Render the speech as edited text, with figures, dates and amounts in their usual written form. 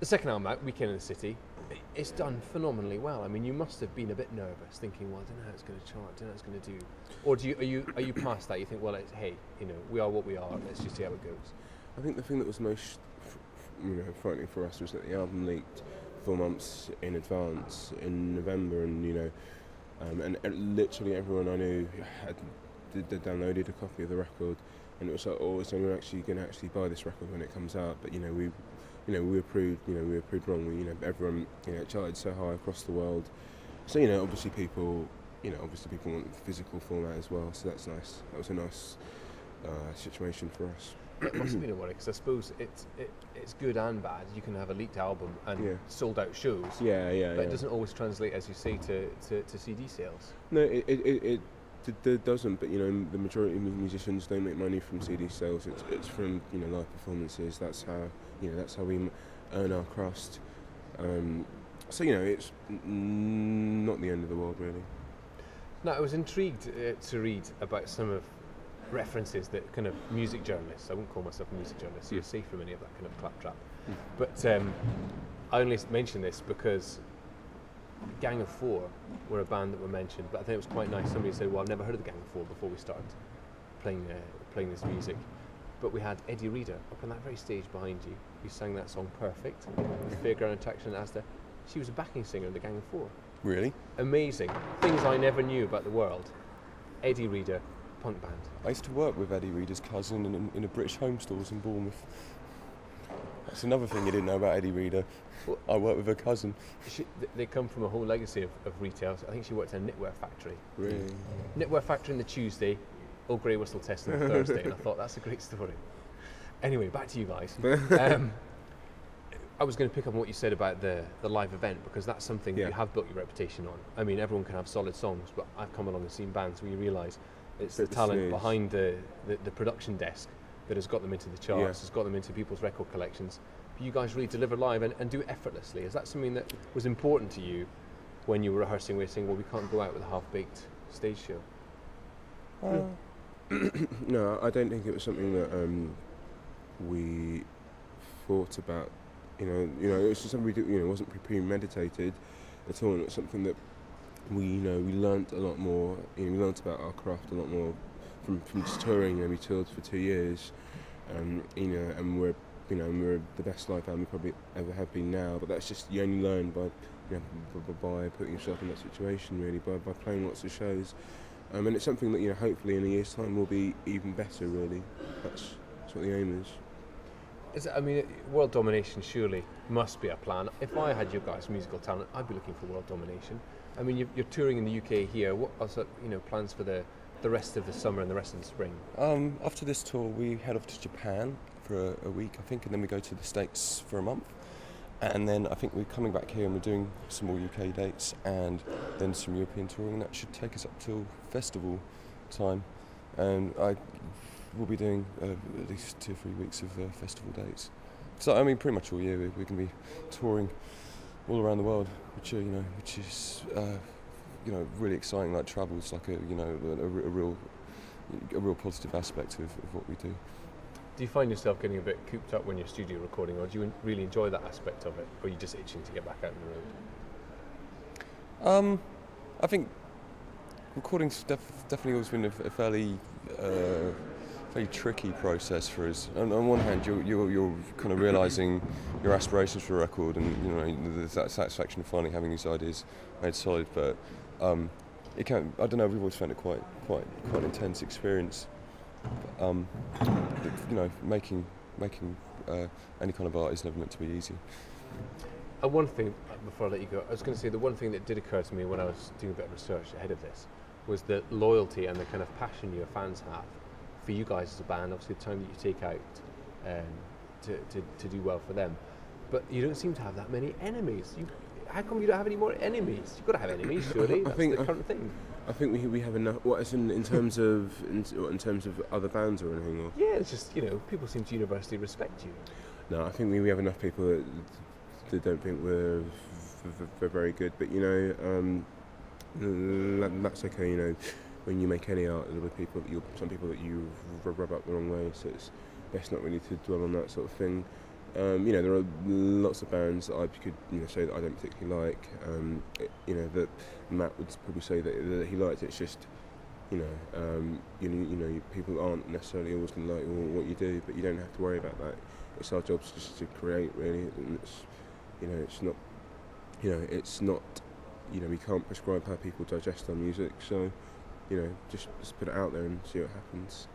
The second album out, Weekend in the City, it's done phenomenally well. I mean, you must have been a bit nervous, thinking, well, I don't know how it's going to chart, I don't know how it's going to do. Or are you past that? You think, well, hey, we are what we are. Let's just see how it goes. I think the thing that was most, frightening for us was that the album leaked 4 months in advance in November, and and literally everyone I knew had downloaded a copy of the record, and it was like, oh, so we're actually going to actually buy this record when it comes out. But we were proved wrong. Everyone, it charted so high across the world. So obviously people want the physical format as well. So that's nice. That was a nice situation for us. It must have been a worry, because I suppose it's good and bad. You can have a leaked album and sold out shows. But it doesn't always translate, as you say, to CD sales. No, it doesn't. But the majority of musicians don't make money from CD sales. It's from live performances. That's how we earn our crust. So it's not the end of the world, really. Now, I was intrigued to read about some of references that kind of music journalists, I wouldn't call myself a music journalist, so you're safe from any of that kind of claptrap. But I only mention this because Gang of Four were a band that were mentioned, but I think it was quite nice. Somebody said, well, I've never heard of the Gang of Four before we started playing this music. But we had Eddie Reader up on that very stage behind you, who sang that song Perfect, with Fairground Attraction and Asda. She was a backing singer in the Gang of Four. Really? Amazing. Things I never knew about the world. Eddie Reader, punk band. I used to work with Eddie Reader's cousin in a British Home Stores in Bournemouth. That's another thing you didn't know about Eddie Reader. Well, I worked with her cousin. They come from a whole legacy of retail. I think she worked in a knitwear factory. Really? Knitwear factory on the Tuesday, Old Grey Whistle Test on the Thursday, and I thought, that's a great story. Anyway, back to you guys. I was going to pick up on what you said about the live event, because that's something that you have built your reputation on. I mean, everyone can have solid songs, but I've come along and seen bands where you realise it's the talent behind the production desk that has got them into the charts, has got them into people's record collections. But you guys really deliver live and do it effortlessly. Is that something that was important to you when you were rehearsing, where you're saying, well, we can't go out with a half-baked stage show? No, I don't think it was something that we thought about. It was just something we did. It wasn't premeditated at all. It was something that we learnt a lot more. We learnt about our craft a lot more from just touring. We toured for 2 years, and we're the best live band we probably ever have been now. But that's just, you only learn by putting yourself in that situation, really, by playing lots of shows. And it's something that hopefully in a year's time will be even better. Really, that's what the aim is. World domination surely must be a plan. If I had your guys' musical talent, I'd be looking for world domination. I mean, you're touring in the UK here. What are plans for the rest of the summer and the rest of the spring? After this tour, we head off to Japan for a week, I think, and then we go to the States for a month. And then I think we're coming back here and we're doing some more UK dates and then some European touring. That should take us up till festival time. And we'll be doing at least 2 or 3 weeks of festival dates. So pretty much all year we're going to be touring all around the world, which is really exciting. Like, travel is like a real positive aspect of what we do. Do you find yourself getting a bit cooped up when you're studio recording, or do you really enjoy that aspect of it, or are you just itching to get back out on the road? I think recording's definitely always been a fairly tricky process for us. On one hand, you're kind of realising your aspirations for a record, and there's that satisfaction of finally having these ideas made solid. But it can, I don't know, we've always found it quite an intense experience. Making any kind of art is never meant to be easy. One thing, before I let you go, I was going to say the one thing that did occur to me when I was doing a bit of research ahead of this was the loyalty and the kind of passion your fans have for you guys as a band. Obviously, the time that you take out to do well for them, but you don't seem to have that many enemies. How come you don't have any more enemies? You've got to have enemies, surely. That's the current thing. I think we have enough. What is in terms of other bands or anything? Or? Yeah, it's just people seem to universally respect you. No, I think we have enough people that don't think we're very good. But that's okay. When you make any art, there'll be some people that you rub up the wrong way. So it's best not really to dwell on that sort of thing. You know, there are lots of bands that I could, you know, say that I don't particularly like. You know, that Matt would probably say that he liked it. It's just, you know, people aren't necessarily always going to like what you do, but you don't have to worry about that. It's our job just to create, really, and it's, you know, it's not, you know, it's not, you know, we can't prescribe how people digest our music. So, you know, just put it out there and see what happens.